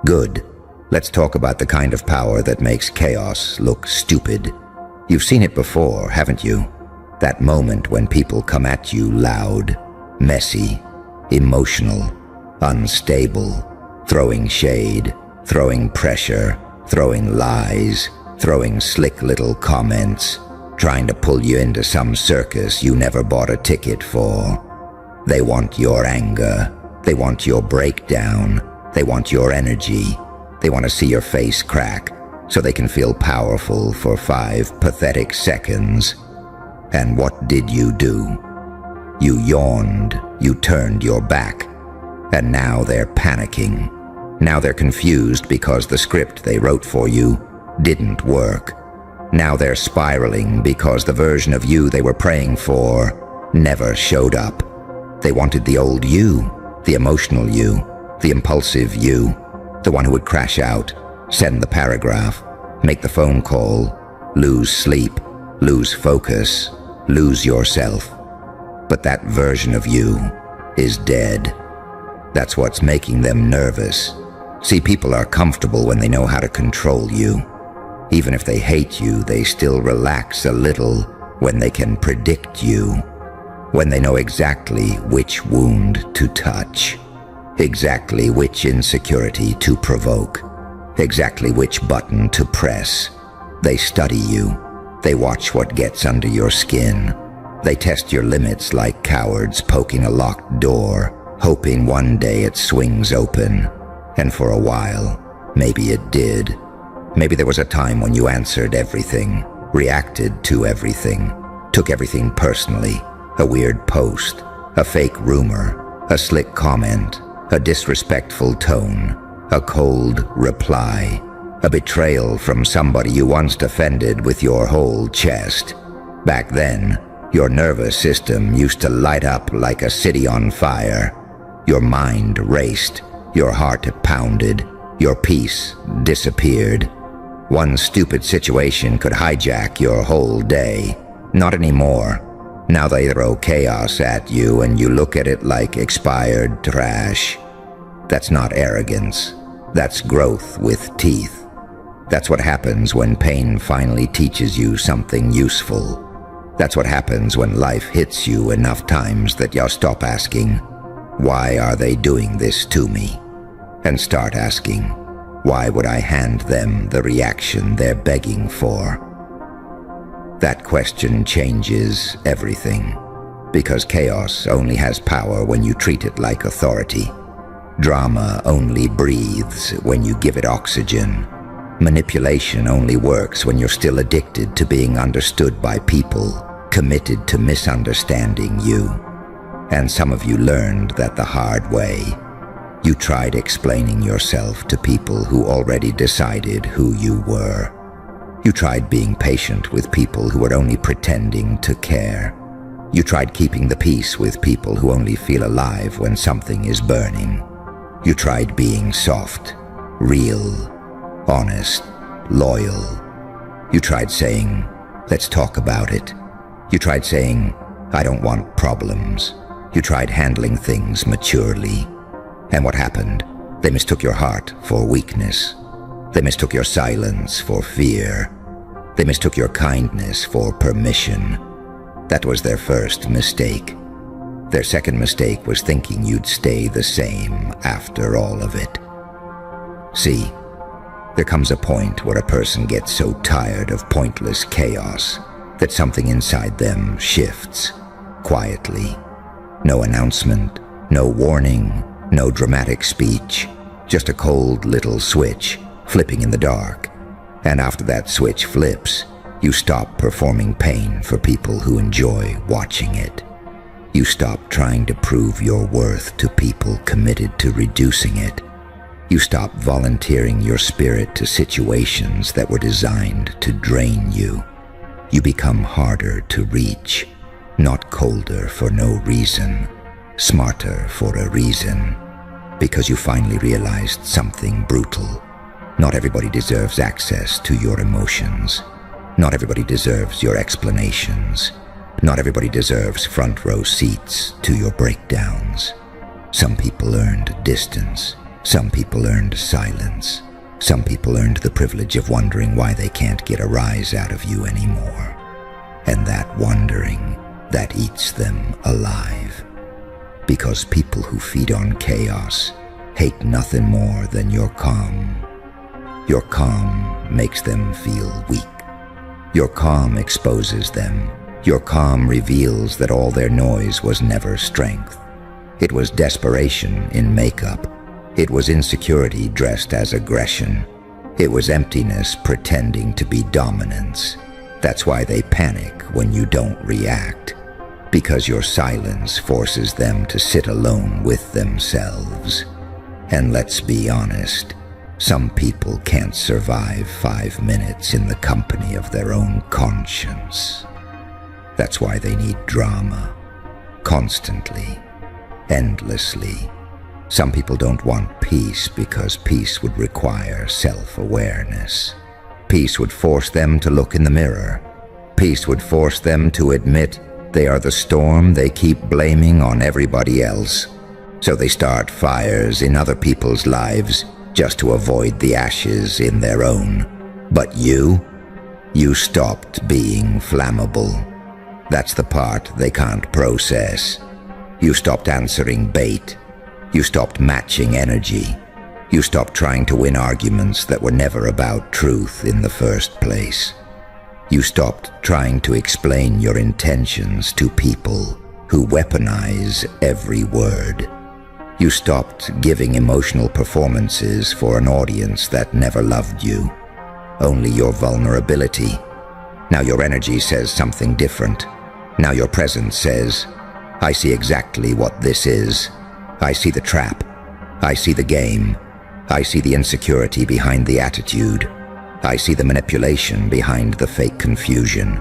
Good. Let's talk about the kind of power that makes chaos look stupid. You've seen it before, haven't you? That moment when people come at you loud, messy, emotional, unstable, throwing shade, throwing pressure, throwing lies, throwing slick little comments, trying to pull you into some circus you never bought a ticket for. They want your anger. They want your breakdown. They want your energy. They want to see your face crack so they can feel powerful for 5 pathetic seconds. And what did you do? You yawned. You turned your back. And now they're panicking. Now they're confused because the script they wrote for you didn't work. Now they're spiraling because the version of you they were praying for never showed up. They wanted the old you, the emotional you, the impulsive you, the one who would crash out, send the paragraph, make the phone call, lose sleep, lose focus, lose yourself. But that version of you is dead. That's what's making them nervous. See, people are comfortable when they know how to control you. Even if they hate you, they still relax a little when they can predict you, when they know exactly which wound to touch, exactly which insecurity to provoke, exactly which button to press. They study you. They watch what gets under your skin. They test your limits like cowards poking a locked door, hoping one day it swings open. And for a while, maybe it did. Maybe there was a time when you answered everything, reacted to everything, took everything personally. A weird post, a fake rumor, a slick comment, a disrespectful tone, a cold reply, a betrayal from somebody you once defended with your whole chest. Back then, your nervous system used to light up like a city on fire. Your mind raced, your heart pounded, your peace disappeared. One stupid situation could hijack your whole day. Not anymore. Now they throw chaos at you and you look at it like expired trash. That's not arrogance. That's growth with teeth. That's what happens when pain finally teaches you something useful. That's what happens when life hits you enough times that you'll stop asking, "Why are they doing this to me?" and start asking, "Why would I hand them the reaction they're begging for?" That question changes everything, because chaos only has power when you treat it like authority. Drama only breathes when you give it oxygen. Manipulation only works when you're still addicted to being understood by people, committed to misunderstanding you. And some of you learned that the hard way. You tried explaining yourself to people who already decided who you were. You tried being patient with people who were only pretending to care. You tried keeping the peace with people who only feel alive when something is burning. You tried being soft, real, honest, loyal. You tried saying, "Let's talk about it." You tried saying, "I don't want problems." You tried handling things maturely. And what happened? They mistook your heart for weakness. They mistook your silence for fear. They mistook your kindness for permission. That was their first mistake. Their second mistake was thinking you'd stay the same after all of it. See, there comes a point where a person gets so tired of pointless chaos that something inside them shifts, quietly. No announcement, no warning, no dramatic speech, just a cold little switch flipping in the dark. And after that switch flips, you stop performing pain for people who enjoy watching it. You stop trying to prove your worth to people committed to reducing it. You stop volunteering your spirit to situations that were designed to drain you. You become harder to reach, not colder for no reason, smarter for a reason, because you finally realized something brutal. Not everybody deserves access to your emotions. Not everybody deserves your explanations. Not everybody deserves front row seats to your breakdowns. Some people earned distance, Some people earned silence. Some people earned the privilege of wondering why they can't get a rise out of you anymore. And that wondering, that eats them alive. Because people who feed on chaos hate nothing more than your calm. Your calm makes them feel weak. Your calm exposes them. Your calm reveals that all their noise was never strength. It was desperation in makeup. It was insecurity dressed as aggression. It was emptiness pretending to be dominance. That's why they panic when you don't react. Because your silence forces them to sit alone with themselves. And let's be honest, some people can't survive 5 minutes in the company of their own conscience. That's why they need drama. Constantly. Endlessly. Some people don't want peace because peace would require self-awareness. Peace would force them to look in the mirror. Peace would force them to admit they are the storm they keep blaming on everybody else. So they start fires in other people's lives just to avoid the ashes in their own. But you stopped being flammable. That's the part they can't process. You stopped answering bait. You stopped matching energy. You stopped trying to win arguments that were never about truth in the first place. You stopped trying to explain your intentions to people who weaponize every word. You stopped giving emotional performances for an audience that never loved you, only your vulnerability. Now your energy says something different. Now your presence says, I see exactly what this is. I see the trap. I see the game. I see the insecurity behind the attitude. I see the manipulation behind the fake confusion.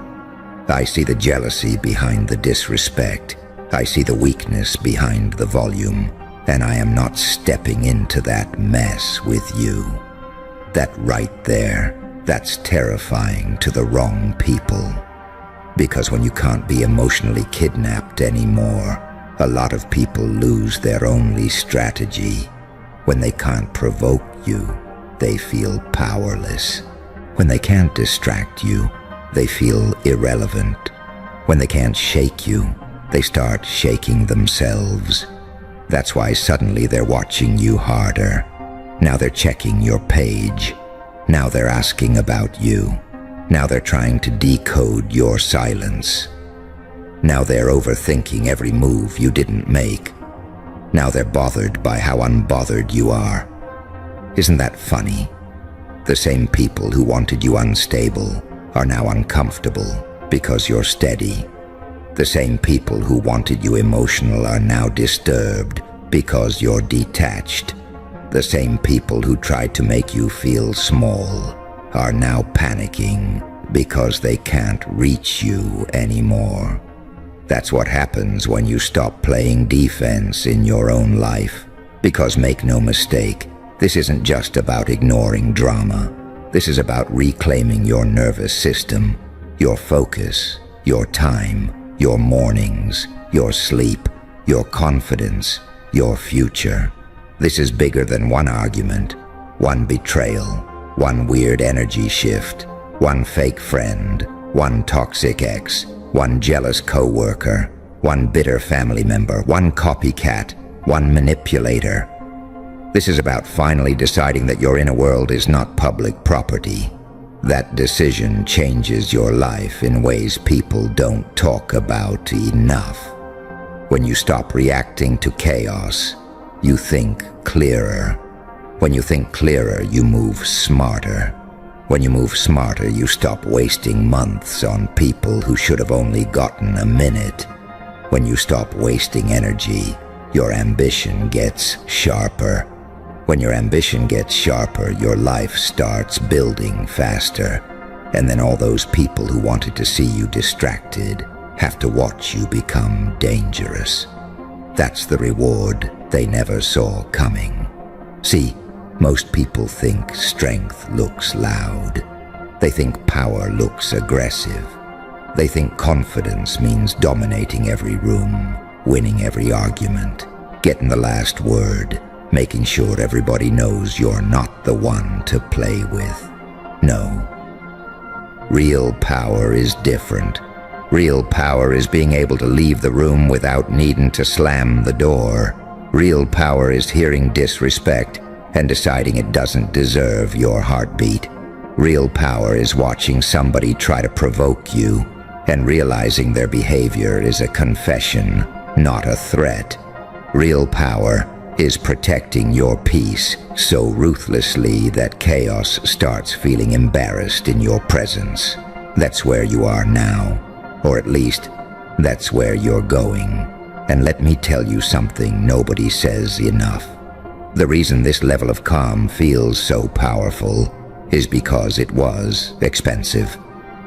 I see the jealousy behind the disrespect. I see the weakness behind the volume. And I am not stepping into that mess with you. That right there, that's terrifying to the wrong people. Because when you can't be emotionally kidnapped anymore, a lot of people lose their only strategy. When they can't provoke you, they feel powerless. When they can't distract you, they feel irrelevant. When they can't shake you, they start shaking themselves. That's why suddenly they're watching you harder. Now they're checking your page. Now they're asking about you. Now they're trying to decode your silence. Now they're overthinking every move you didn't make. Now they're bothered by how unbothered you are. Isn't that funny? The same people who wanted you unstable are now uncomfortable because you're steady. The same people who wanted you emotional are now disturbed because you're detached. The same people who tried to make you feel small are now panicking because they can't reach you anymore. That's what happens when you stop playing defense in your own life. Because make no mistake, this isn't just about ignoring drama. This is about reclaiming your nervous system, your focus, your time, your mornings, your sleep, your confidence, your future. This is bigger than one argument, one betrayal, one weird energy shift, one fake friend, one toxic ex, one jealous coworker, one bitter family member, one copycat, one manipulator. This is about finally deciding that your inner world is not public property. That decision changes your life in ways people don't talk about enough. When you stop reacting to chaos, you think clearer. When you think clearer, you move smarter. When you move smarter, you stop wasting months on people who should have only gotten a minute. When you stop wasting energy, your ambition gets sharper. When your ambition gets sharper, your life starts building faster. And then all those people who wanted to see you distracted have to watch you become dangerous. That's the reward they never saw coming. See, most people think strength looks loud. They think power looks aggressive. They think confidence means dominating every room, winning every argument, getting the last word, making sure everybody knows you're not the one to play with. No. Real power is different. Real power is being able to leave the room without needing to slam the door. Real power is hearing disrespect and deciding it doesn't deserve your heartbeat. Real power is watching somebody try to provoke you and realizing their behavior is a confession, not a threat. Real power is protecting your peace so ruthlessly that chaos starts feeling embarrassed in your presence. That's where you are now, or at least, that's where you're going. And let me tell you something nobody says enough. The reason this level of calm feels so powerful is because it was expensive.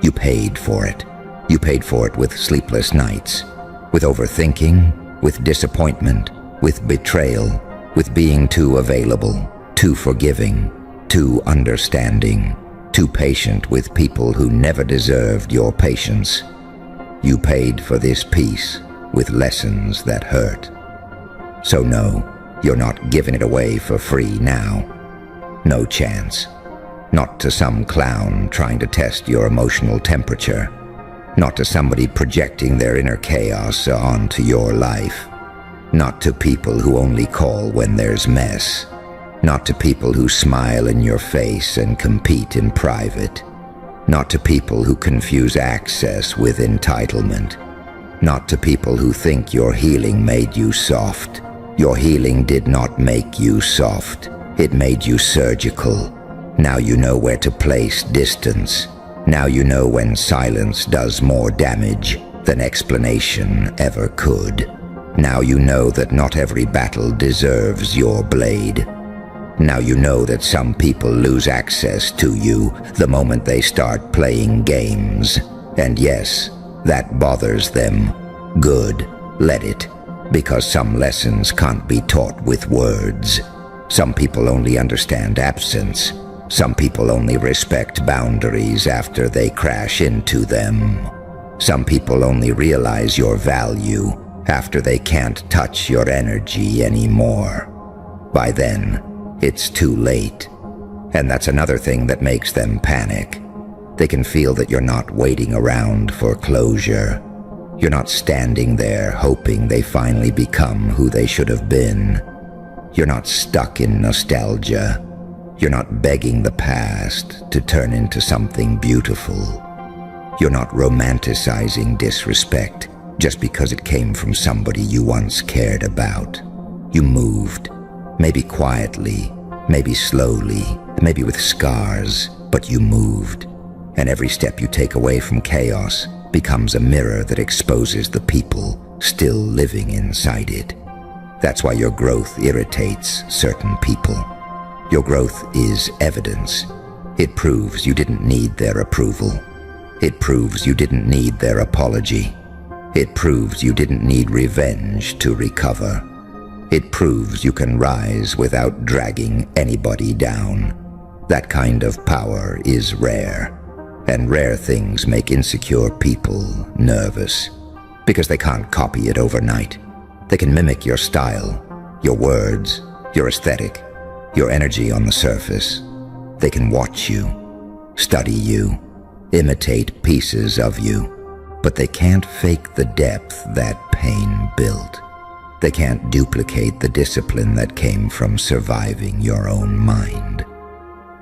You paid for it. You paid for it with sleepless nights, with overthinking, with disappointment, with betrayal, with being too available, too forgiving, too understanding, too patient with people who never deserved your patience. You paid for this peace with lessons that hurt. So no, you're not giving it away for free now. No chance. Not to some clown trying to test your emotional temperature. Not to somebody projecting their inner chaos onto your life. Not to people who only call when there's mess. Not to people who smile in your face and compete in private. Not to people who confuse access with entitlement. Not to people who think your healing made you soft. Your healing did not make you soft. It made you surgical. Now you know where to place distance. Now you know when silence does more damage than explanation ever could. Now you know that not every battle deserves your blade. Now you know that some people lose access to you the moment they start playing games. And yes, that bothers them. Good, let it. Because some lessons can't be taught with words. Some people only understand absence. Some people only respect boundaries after they crash into them. Some people only realize your value after they can't touch your energy anymore. By then, it's too late. And that's another thing that makes them panic. They can feel that you're not waiting around for closure. You're not standing there hoping they finally become who they should have been. You're not stuck in nostalgia. You're not begging the past to turn into something beautiful. You're not romanticizing disrespect just because it came from somebody you once cared about. You moved, maybe quietly, maybe slowly, maybe with scars, but you moved. And every step you take away from chaos becomes a mirror that exposes the people still living inside it. That's why your growth irritates certain people. Your growth is evidence. It proves you didn't need their approval. It proves you didn't need their apology. It proves you didn't need revenge to recover. It proves you can rise without dragging anybody down. That kind of power is rare. And rare things make insecure people nervous because they can't copy it overnight. They can mimic your style, your words, your aesthetic, your energy on the surface. They can watch you, study you, imitate pieces of you, but they can't fake the depth that pain built. They can't duplicate the discipline that came from surviving your own mind.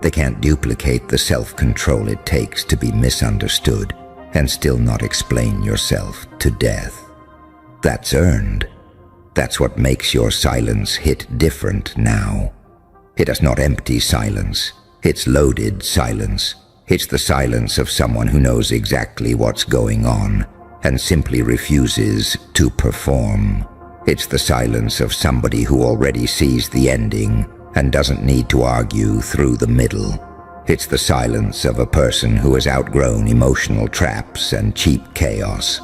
They can't duplicate the self-control it takes to be misunderstood and still not explain yourself to death. That's earned. That's what makes your silence hit different now. It is not empty silence. It's loaded silence. It's the silence of someone who knows exactly what's going on and simply refuses to perform. It's the silence of somebody who already sees the ending and doesn't need to argue through the middle. It's the silence of a person who has outgrown emotional traps and cheap chaos.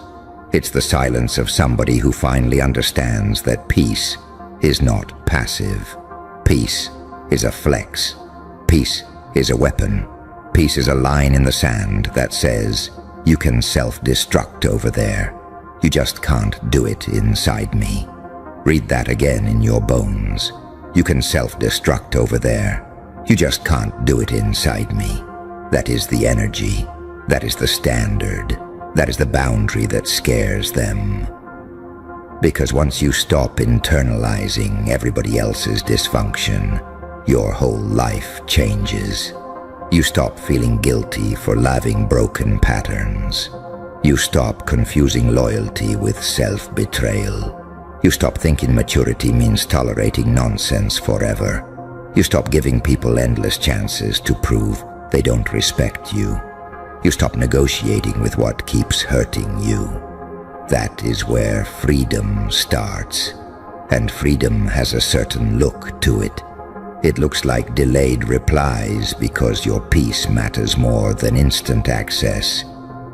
It's the silence of somebody who finally understands that peace is not passive. Peace is a flex. Peace is a weapon. Peace is a line in the sand that says, you can self-destruct over there. You just can't do it inside me. Read that again in your bones. You can self-destruct over there. You just can't do it inside me. That is the energy. That is the standard. That is the boundary that scares them. Because once you stop internalizing everybody else's dysfunction, your whole life changes. You stop feeling guilty for loving broken patterns. You stop confusing loyalty with self-betrayal. You stop thinking maturity means tolerating nonsense forever. You stop giving people endless chances to prove they don't respect you. You stop negotiating with what keeps hurting you. That is where freedom starts. And freedom has a certain look to it. It looks like delayed replies because your peace matters more than instant access.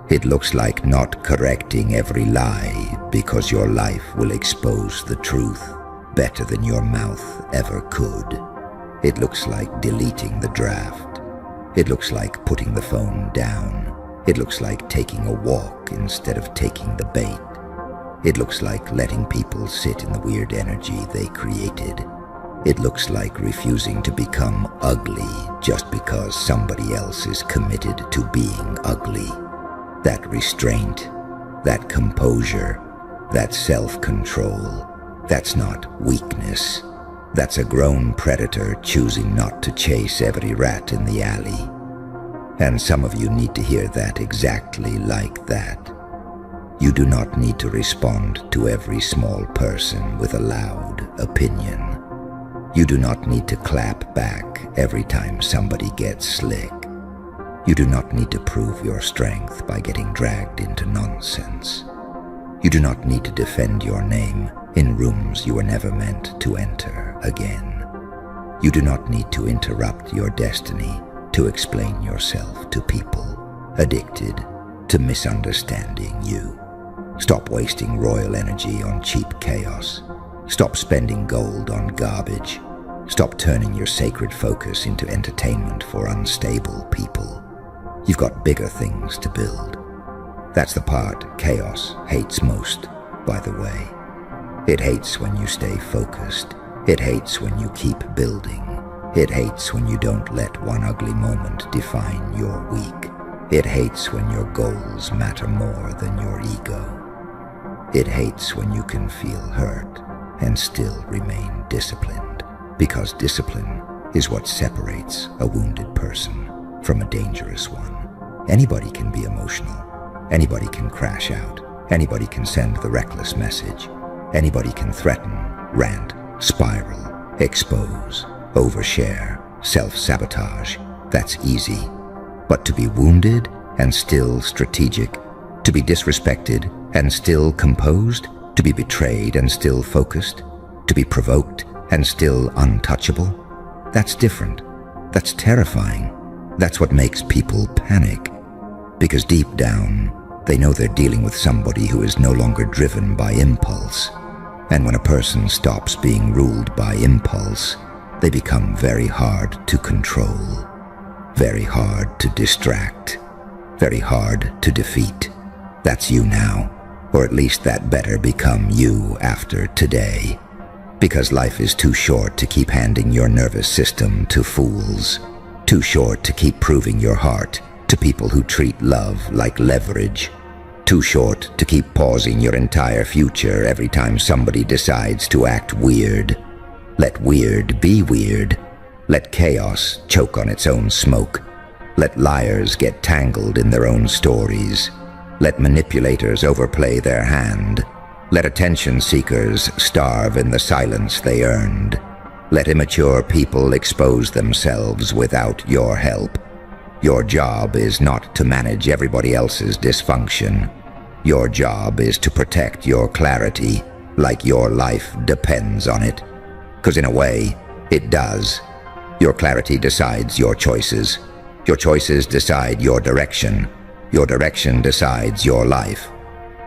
It looks like not correcting every lie because your life will expose the truth better than your mouth ever could. It looks like deleting the draft. It looks like putting the phone down. It looks like taking a walk instead of taking the bait. It looks like letting people sit in the weird energy they created. It looks like refusing to become ugly just because somebody else is committed to being ugly. That restraint, that composure, that self-control, that's not weakness. That's a grown predator choosing not to chase every rat in the alley. And some of you need to hear that exactly like that. You do not need to respond to every small person with a loud opinion. You do not need to clap back every time somebody gets slick. You do not need to prove your strength by getting dragged into nonsense. You do not need to defend your name in rooms you were never meant to enter again. You do not need to interrupt your destiny to explain yourself to people addicted to misunderstanding you. Stop wasting royal energy on cheap chaos. Stop spending gold on garbage. Stop turning your sacred focus into entertainment for unstable people. You've got bigger things to build. That's the part chaos hates most, by the way. It hates when you stay focused. It hates when you keep building. It hates when you don't let one ugly moment define your week. It hates when your goals matter more than your ego. It hates when you can feel hurt and still remain disciplined, because discipline is what separates a wounded person from a dangerous one. Anybody can be emotional. Anybody can crash out. Anybody can send the reckless message. Anybody can threaten, rant, spiral, expose, overshare, self-sabotage. That's easy. But to be wounded and still strategic, to be disrespected and still composed, to be betrayed and still focused, to be provoked and still untouchable, that's different. That's terrifying. That's what makes people panic. Because deep down, they know they're dealing with somebody who is no longer driven by impulse. And when a person stops being ruled by impulse, they become very hard to control, very hard to distract, very hard to defeat. That's you now, or at least that better become you after today. Because life is too short to keep handing your nervous system to fools, too short to keep proving your heart to people who treat love like leverage, too short to keep pausing your entire future every time somebody decides to act weird. Let weird be weird. Let chaos choke on its own smoke. Let liars get tangled in their own stories. Let manipulators overplay their hand. Let attention seekers starve in the silence they earned. Let immature people expose themselves without your help. Your job is not to manage everybody else's dysfunction. Your job is to protect your clarity like your life depends on it. 'Cause in a way, it does. Your clarity decides your choices. Your choices decide your direction. Your direction decides your life.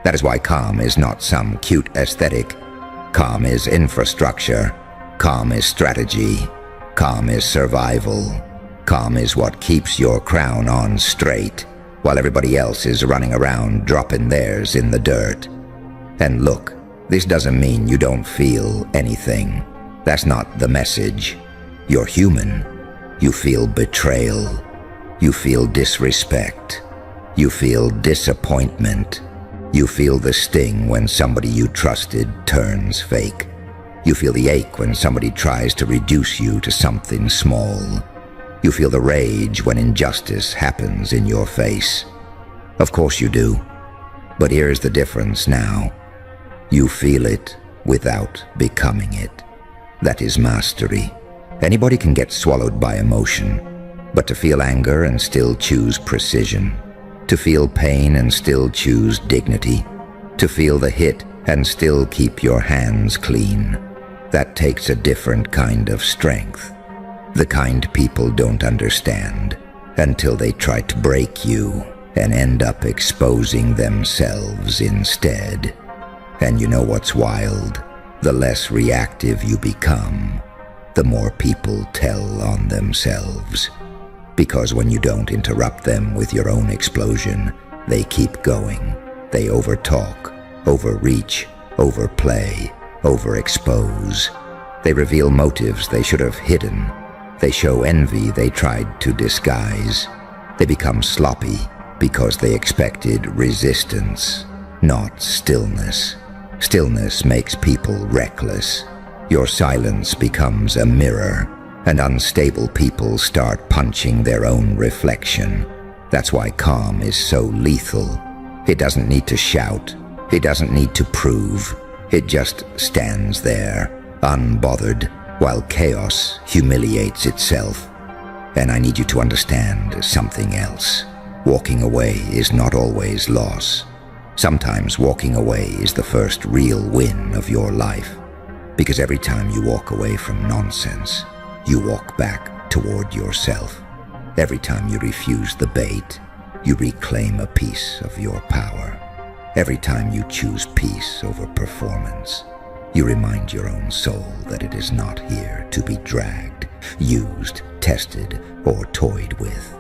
That is why calm is not some cute aesthetic. Calm is infrastructure. Calm is strategy. Calm is survival. Calm is what keeps your crown on straight, while everybody else is running around dropping theirs in the dirt. And look, this doesn't mean you don't feel anything. That's not the message. You're human. You feel betrayal. You feel disrespect. You feel disappointment. You feel the sting when somebody you trusted turns fake. You feel the ache when somebody tries to reduce you to something small. You feel the rage when injustice happens in your face. Of course you do. But here's the difference now. You feel it without becoming it. That is mastery. Anybody can get swallowed by emotion, but to feel anger and still choose precision, to feel pain and still choose dignity, to feel the hit and still keep your hands clean, that takes a different kind of strength. The kind people don't understand until they try to break you and end up exposing themselves instead. And you know what's wild? The less reactive you become, the more people tell on themselves. Because when you don't interrupt them with your own explosion, they keep going. They overtalk, overreach, overplay, overexpose. They reveal motives they should have hidden. They show envy they tried to disguise. They become sloppy because they expected resistance, not stillness. Stillness makes people reckless. Your silence becomes a mirror, and unstable people start punching their own reflection. That's why calm is so lethal. It doesn't need to shout. It doesn't need to prove. It just stands there, unbothered, while chaos humiliates itself. And I need you to understand something else. Walking away is not always loss. Sometimes walking away is the first real win of your life. Because every time you walk away from nonsense, you walk back toward yourself. Every time you refuse the bait, you reclaim a piece of your power. Every time you choose peace over performance, you remind your own soul that it is not here to be dragged, used, tested, or toyed with.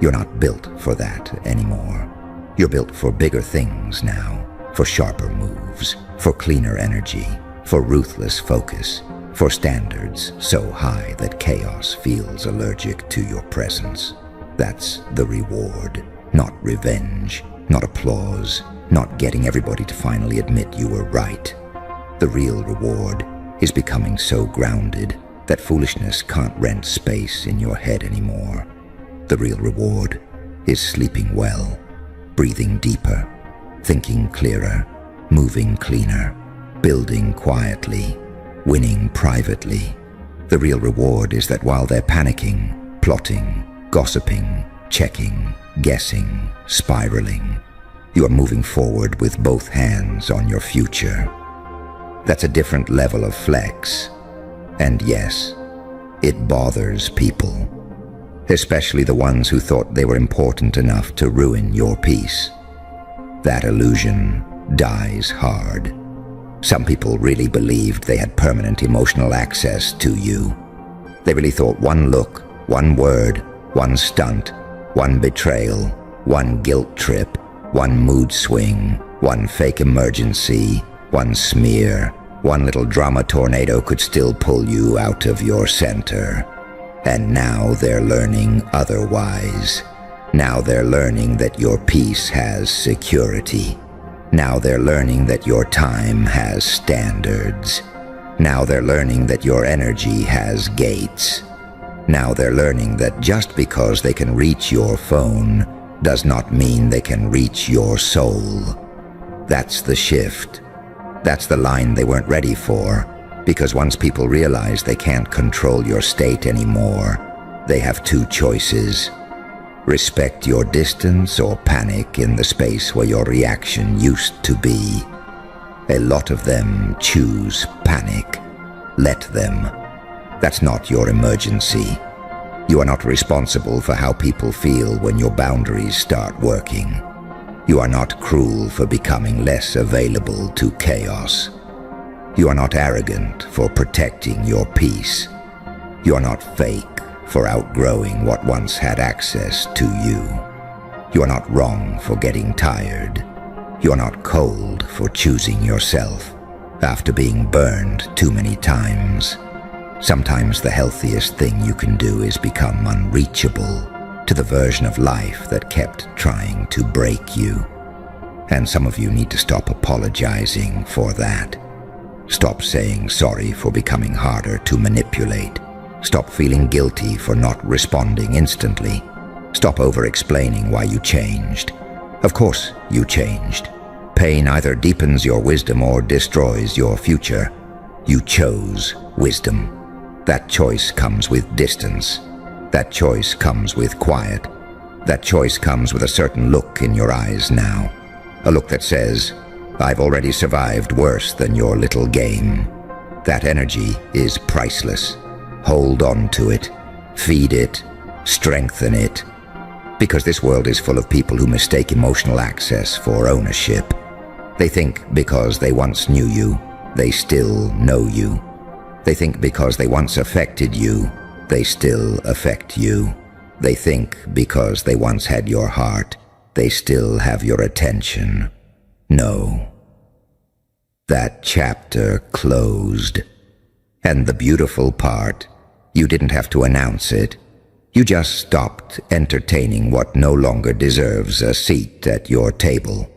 You're not built for that anymore. You're built for bigger things now, for sharper moves, for cleaner energy, for ruthless focus, for standards so high that chaos feels allergic to your presence. That's the reward, not revenge, not applause, not getting everybody to finally admit you were right. The real reward is becoming so grounded that foolishness can't rent space in your head anymore. The real reward is sleeping well, breathing deeper, thinking clearer, moving cleaner, building quietly, winning privately. The real reward is that while they're panicking, plotting, gossiping, checking, guessing, spiraling, you are moving forward with both hands on your future. That's a different level of flex. And yes, it bothers people. Especially the ones who thought they were important enough to ruin your peace. That illusion dies hard. Some people really believed they had permanent emotional access to you. They really thought one look, one word, one stunt, one betrayal, one guilt trip, one mood swing, one fake emergency, one smear, one little drama tornado could still pull you out of your center. And now they're learning otherwise. Now they're learning that your peace has security. Now they're learning that your time has standards. Now they're learning that your energy has gates. Now they're learning that just because they can reach your phone does not mean they can reach your soul. That's the shift. That's the line they weren't ready for. Because once people realize they can't control your state anymore, they have two choices. Respect your distance or panic in the space where your reaction used to be. A lot of them choose panic. Let them. That's not your emergency. You are not responsible for how people feel when your boundaries start working. You are not cruel for becoming less available to chaos. You are not arrogant for protecting your peace. You are not fake for outgrowing what once had access to you. You are not wrong for getting tired. You are not cold for choosing yourself after being burned too many times. Sometimes the healthiest thing you can do is become unreachable to the version of life that kept trying to break you. And some of you need to stop apologizing for that. Stop saying sorry for becoming harder to manipulate. Stop feeling guilty for not responding instantly. Stop over-explaining why you changed. Of course you changed. Pain either deepens your wisdom or destroys your future. You chose wisdom. That choice comes with distance. That choice comes with quiet. That choice comes with a certain look in your eyes now. A look that says, I've already survived worse than your little game. That energy is priceless. Hold on to it. Feed it. Strengthen it. Because this world is full of people who mistake emotional access for ownership. They think because they once knew you, they still know you. They think because they once affected you, they still affect you. They think because they once had your heart, they still have your attention. No. That chapter closed. And the beautiful part, you didn't have to announce it. You just stopped entertaining what no longer deserves a seat at your table.